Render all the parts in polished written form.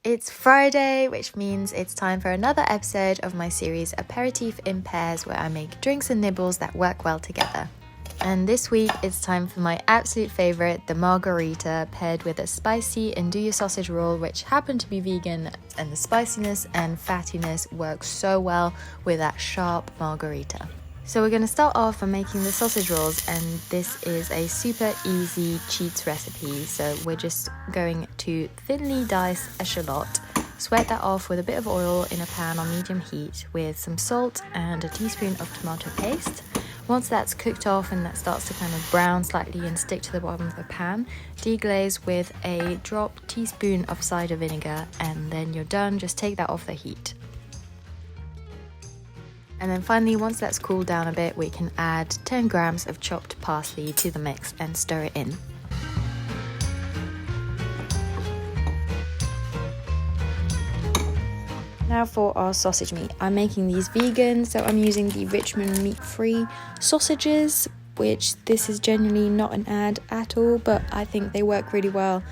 It's Friday, which means it's time for another episode of my series Aperitif in Pairs, where I make drinks and nibbles that work well together. And this week it's time for my absolute favourite, the margarita, paired with a spicy Nduja sausage roll, which happened to be vegan, and the spiciness and fattiness works so well with that sharp margarita. So we're going to start off by making the sausage rolls, and this is a super easy cheats recipe. So we're just going to thinly dice a shallot, sweat that off with a bit of oil in a pan on medium heat with some salt and a teaspoon of tomato paste. Once that's cooked off and that starts to kind of brown slightly and stick to the bottom of the pan, deglaze with a teaspoon of cider vinegar, and then you're done. Just take that off the heat. And then finally, once that's cooled down a bit, we can add 10 grams of chopped parsley to the mix and stir it in. Now for our sausage meat. I'm making these vegan, so I'm using the Richmond meat-free sausages, which this is generally not an ad at all, but I think they work really well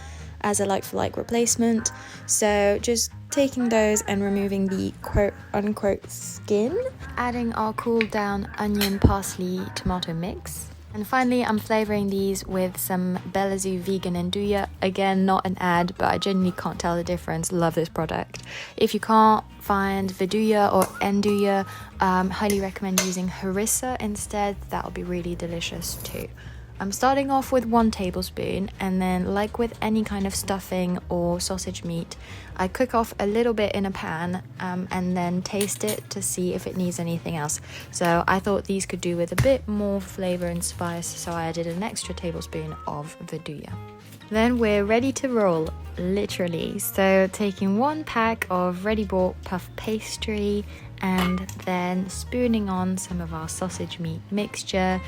as a like-for-like replacement. So just taking those and removing the quote-unquote skin, adding our cooled down onion, parsley, tomato mix. And finally, I'm flavouring these with some Belazou vegan Nduja. Again, not an ad, but I genuinely can't tell the difference. Love this product. If you can't find Nduja or Nduja, highly recommend using harissa instead. That'll be really delicious too. I'm starting off with 1 tablespoon, and then like with any kind of stuffing or sausage meat, I cook off a little bit in a pan and then taste it to see if it needs anything else. So I thought these could do with a bit more flavour and spice, so I added an extra tablespoon of Nduja. Then we're ready to roll, literally. So taking 1 pack of ready bought puff pastry and then spooning on some of our sausage meat mixture,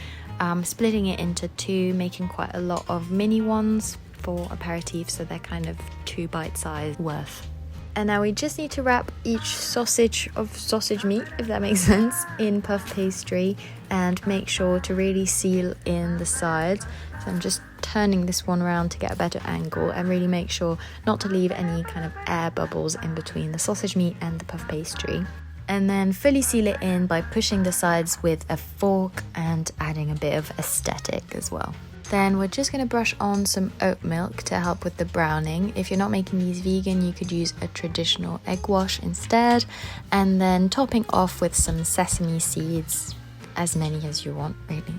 splitting it into 2, making quite a lot of mini ones for aperitif, so they're kind of 2 bite size worth. And now we just need to wrap each sausage of sausage meat, if that makes sense, in puff pastry and make sure to really seal in the sides. So I'm just turning this one around to get a better angle and really make sure not to leave any kind of air bubbles in between the sausage meat and the puff pastry. And then fully seal it in by pushing the sides with a fork and adding a bit of aesthetic as well. Then we're just going to brush on some oat milk to help with the browning. If you're not making these vegan, you could use a traditional egg wash instead. And then topping off with some sesame seeds, as many as you want really.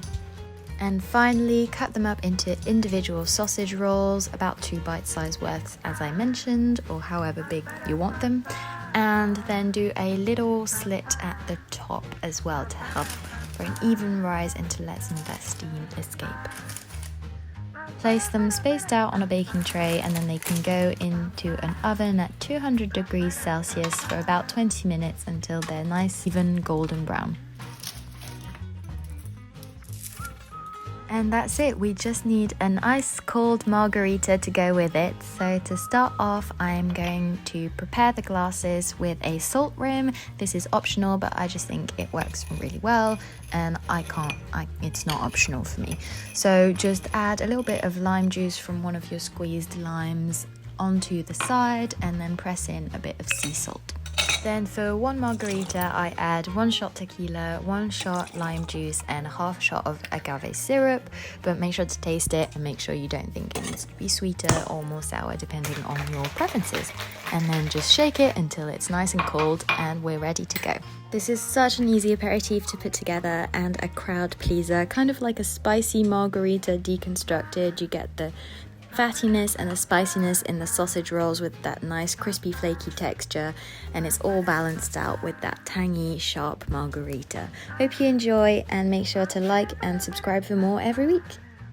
And finally, cut them up into individual sausage rolls, about 2 bite size worths as I mentioned, or however big you want them. And then do a little slit at the top as well to help for an even rise and to let some of that steam escape. Place them spaced out on a baking tray, and then they can go into an oven at 200 degrees Celsius for about 20 minutes until they're nice, even golden brown. And that's it, we just need an ice cold margarita to go with it. So to start off, I'm going to prepare the glasses with a salt rim. This is optional, but I just think it works really well, and it's not optional for me. So just add a little bit of lime juice from one of your squeezed limes onto the side, and then press in a bit of sea salt. Then for 1 margarita, I add 1 shot tequila, 1 shot lime juice, and a half shot of agave syrup. But make sure to taste it and make sure you don't think it needs to be sweeter or more sour, depending on your preferences. And then just shake it until it's nice and cold, and we're ready to go. This is such an easy aperitif to put together and a crowd pleaser, kind of like a spicy margarita deconstructed. You get the fattiness and the spiciness in the sausage rolls with that nice crispy flaky texture, and it's all balanced out with that tangy sharp margarita. Hope you enjoy, and make sure to like and subscribe for more every week.